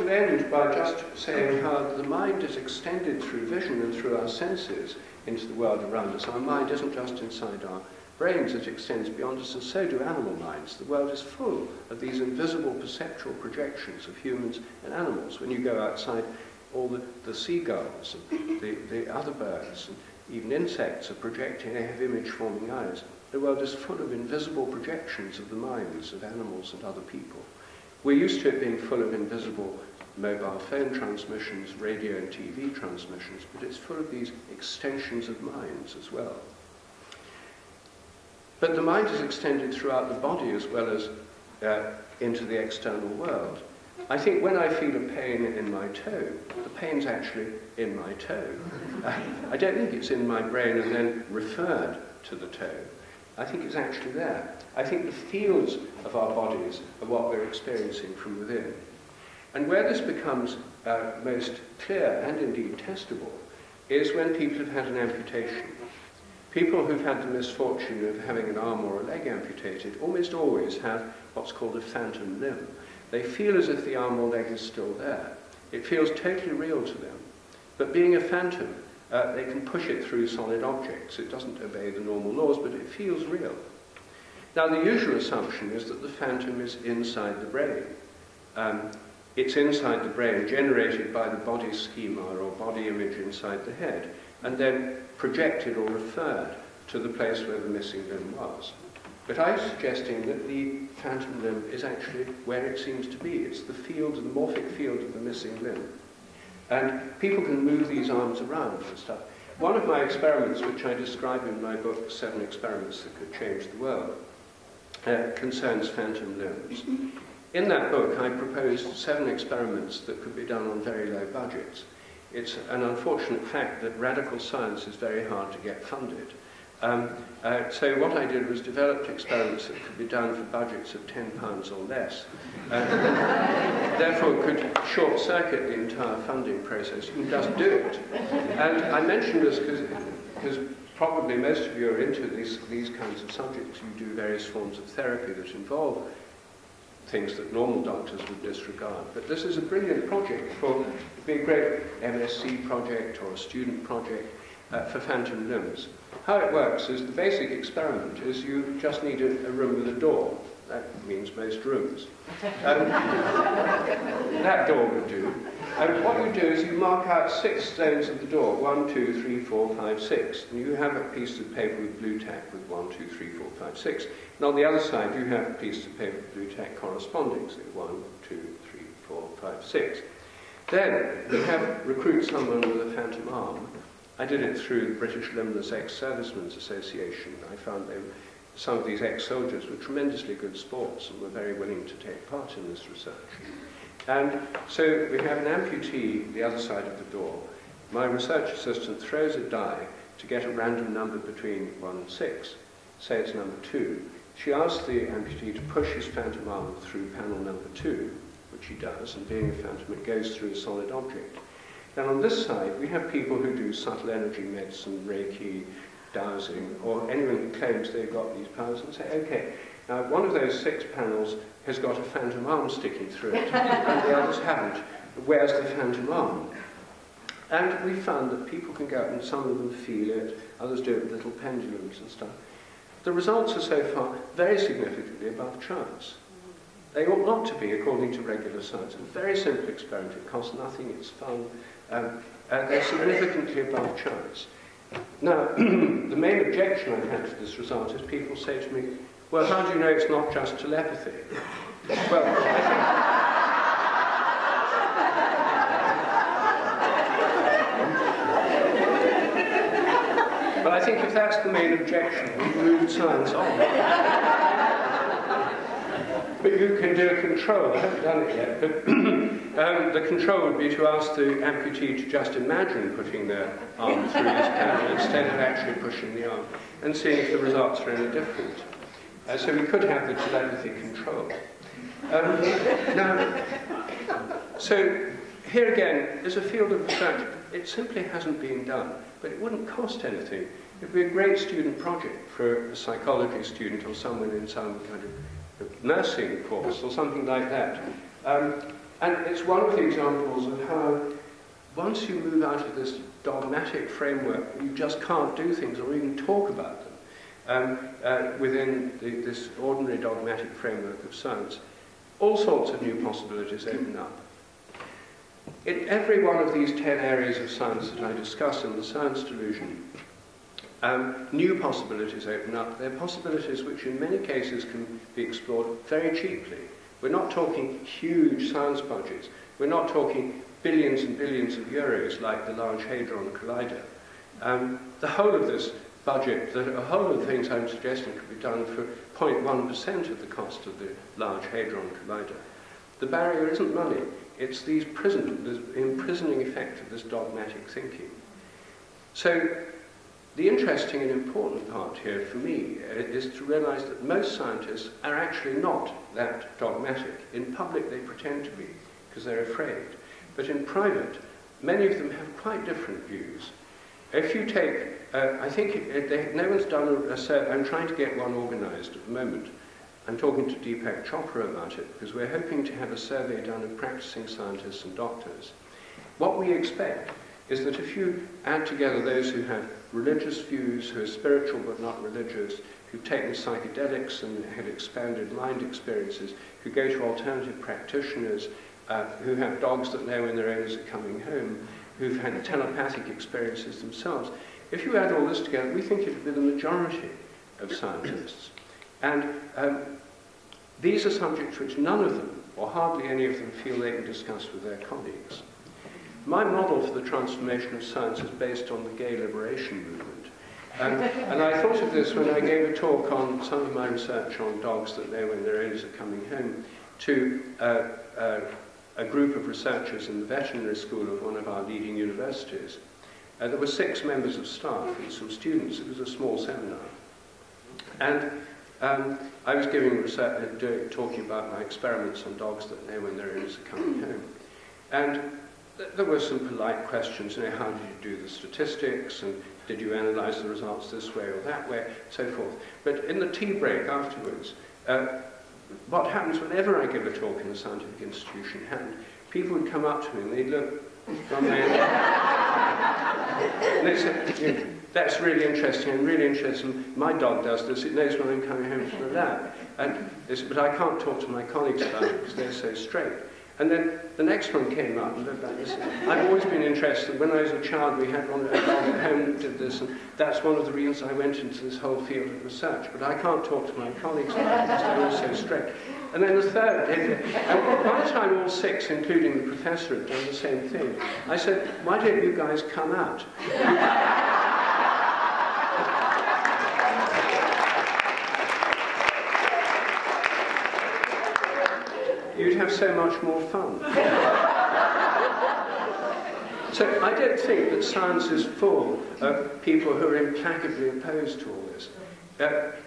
to end by just saying how the mind is extended through vision and through our senses into the world around us. Our mind isn't just inside our brains, it extends beyond us, and so do animal minds. The world is full of these invisible perceptual projections of humans and animals. When you go outside, all the seagulls and the other birds and even insects are projecting, they have image-forming eyes. The world is full of invisible projections of the minds of animals and other people. We're used to it being full of invisible mobile phone transmissions, radio and TV transmissions, but it's full of these extensions of minds as well. But the mind is extended throughout the body as well as into the external world. I think when I feel a pain in my toe, the pain's actually in my toe. I don't think it's in my brain and then referred to the toe. I think it's actually there. I think the fields of our bodies are what we're experiencing from within. And where this becomes most clear and indeed testable is when people have had an amputation. People who've had the misfortune of having an arm or a leg amputated almost always have what's called a phantom limb. They feel as if the arm or leg is still there. It feels totally real to them. But being a phantom, they can push it through solid objects. It doesn't obey the normal laws, but it feels real. Now, the usual assumption is that the phantom is inside the brain. It's inside the brain, generated by the body schema or body image inside the head, and then projected or referred to the place where the missing limb was. But I'm suggesting that the phantom limb is actually where it seems to be. It's the field, the morphic field of the missing limb. And people can move these arms around and stuff. One of my experiments, which I describe in my book, 7 Experiments That Could Change the World, concerns phantom limbs. In that book, I proposed 7 experiments that could be done on very low budgets. It's an unfortunate fact that radical science is very hard to get funded. So what I did was developed experiments that could be done for budgets of £10 or less. Therefore, could short-circuit the entire funding process. You can just do it. And I mention this because probably most of you are into these kinds of subjects. You do various forms of therapy that involve things that normal doctors would disregard. But this is a brilliant project for a big, great MSc project or a student project for phantom limbs. How it works is the basic experiment is you just need a room with a door. That means most rooms. That door would do. And what you do is you mark out 6 zones of the door, 1, 2, 3, 4, 5, 6. And you have a piece of paper with blue tack with 1, 2, 3, 4, 5, 6. And on the other side you have a piece of paper with blue tack corresponding, so 1, 2, 3, 4, 5, 6. Then you recruit someone with a phantom arm. I did it through the British Limbless Ex-Servicemen's Association. I found some of these ex-soldiers were tremendously good sports and were very willing to take part in this research. And so we have an amputee the other side of the door. My research assistant throws a die to get a random number between 1 and 6. Say it's number 2. She asks the amputee to push his phantom arm through panel number 2, which he does, and being a phantom, it goes through a solid object. Now on this side, we have people who do subtle energy medicine, Reiki, dowsing, or anyone who claims they've got these powers and say, okay, now one of those 6 panels has got a phantom arm sticking through it, and the others haven't. Where's the phantom arm? And we found that people can go, and some of them feel it, others do it with little pendulums and stuff. The results are so far very significantly above chance. They ought not to be, according to regular science. A very simple experiment, it costs nothing, it's fun. They're significantly above chance. Now, the main objection I've had to this result is people say to me, well, how do you know it's not just telepathy? Well, I think if that's the main objection, we've moved science on. But you can do a control. I haven't done it yet, but the control would be to ask the amputee to just imagine putting their arm through this panel instead of actually pushing the arm, and seeing if the results are any different. So we could have the telepathy control. So here again is a field of research. It simply hasn't been done, but it wouldn't cost anything. It would be a great student project for a psychology student or someone in some kind of nursing course or something like that. And it's one of the examples of how once you move out of this dogmatic framework, you just can't do things or even talk about them within this ordinary dogmatic framework of science. All sorts of new possibilities open up. In every one of these 10 areas of science that I discuss in the Science Delusion, new possibilities open up. They're possibilities which in many cases can be explored very cheaply. We're not talking huge science budgets. We're not talking billions and billions of euros like the Large Hadron Collider. The whole of this budget, the whole of the things I'm suggesting could be done for 0.1% of the cost of the Large Hadron Collider. The barrier isn't money, it's the imprisoning effect of this dogmatic thinking. So the interesting and important part here for me is to realize that most scientists are actually not that dogmatic. In public they pretend to be because they're afraid. But in private, many of them have quite different views. If you take, I think no one's done a survey. I'm trying to get one organized at the moment. I'm talking to Deepak Chopra about it because we're hoping to have a survey done of practicing scientists and doctors. What we expect is that if you add together those who have religious views, who are spiritual but not religious, who've taken psychedelics and had expanded mind experiences, who go to alternative practitioners, who have dogs that know when their owners are coming home, who've had telepathic experiences themselves, if you add all this together, we think it would be the majority of scientists. And these are subjects which none of them, or hardly any of them, feel they can discuss with their colleagues. My model for the transformation of science is based on the gay liberation movement. And I thought of this when I gave a talk on some of my research on dogs that know when their owners are coming home to a group of researchers in the veterinary school of one of our leading universities. There were 6 members of staff and some students. It was a small seminar. And I was talking about my experiments on dogs that know when their owners are coming home. And there were some polite questions, you know, how did you do the statistics, and did you analyze the results this way or that way, so forth. But in the tea break afterwards, what happens whenever I give a talk in a scientific institution happened, people would come up to me and they'd look from there and they'd say, you know, that's really interesting, I'm really interested, my dog does this, it knows when I'm coming home from the lab. And they said, but I can't talk to my colleagues about it because they're so straight. And then the next one came up and looked like this. I've always been interested. When I was a child, we had one at home that did this, and that's one of the reasons I went into this whole field of research. But I can't talk to my colleagues about it because they're all so straight. And then the third, and by the time all 6, including the professor, had done the same thing, I said, why don't you guys come out? You'd have so much more fun. So I don't think that science is full of people who are implacably opposed to all this.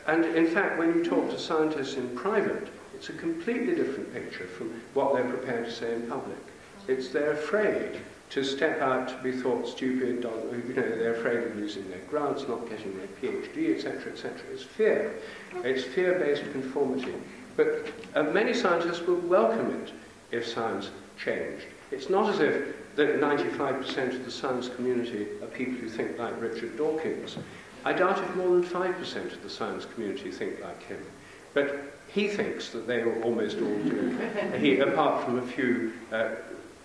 And in fact, when you talk to scientists in private, it's a completely different picture from what they're prepared to say in public. They're afraid to step out to be thought stupid, you know, they're afraid of losing their grants, not getting their PhD, etc., etc. It's fear. It's fear-based conformity. But many scientists will welcome it if science changed. It's not as if that 95% of the science community are people who think like Richard Dawkins. I doubt if more than 5% of the science community think like him. But he thinks that they almost all do, apart from a few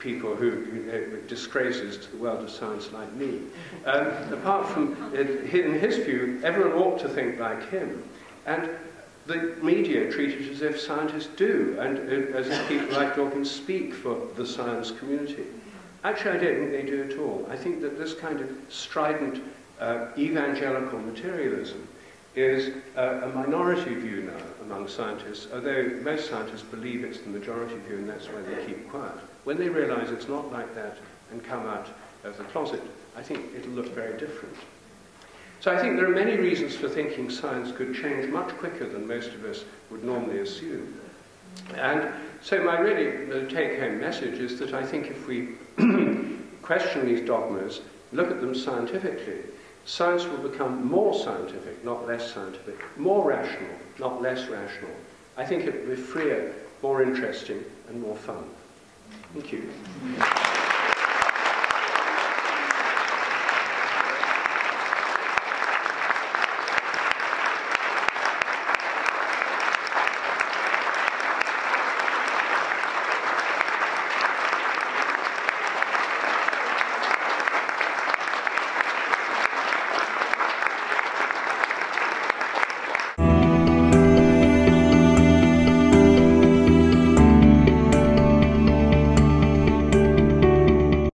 people who disgraces to the world of science like me. Apart from, in his view, everyone ought to think like him. And the media treat it as if scientists do, and as if people like Dawkins speak for the science community. Actually, I don't think they do at all. I think that this kind of strident evangelical materialism is a minority view now among scientists, although most scientists believe it's the majority view and that's why they keep quiet. When they realize it's not like that and come out of the closet, I think it'll look very different. So I think there are many reasons for thinking science could change much quicker than most of us would normally assume. And so my really take-home message is that I think if we question these dogmas, look at them scientifically, science will become more scientific, not less scientific, more rational, not less rational. I think it will be freer, more interesting, and more fun. Thank you.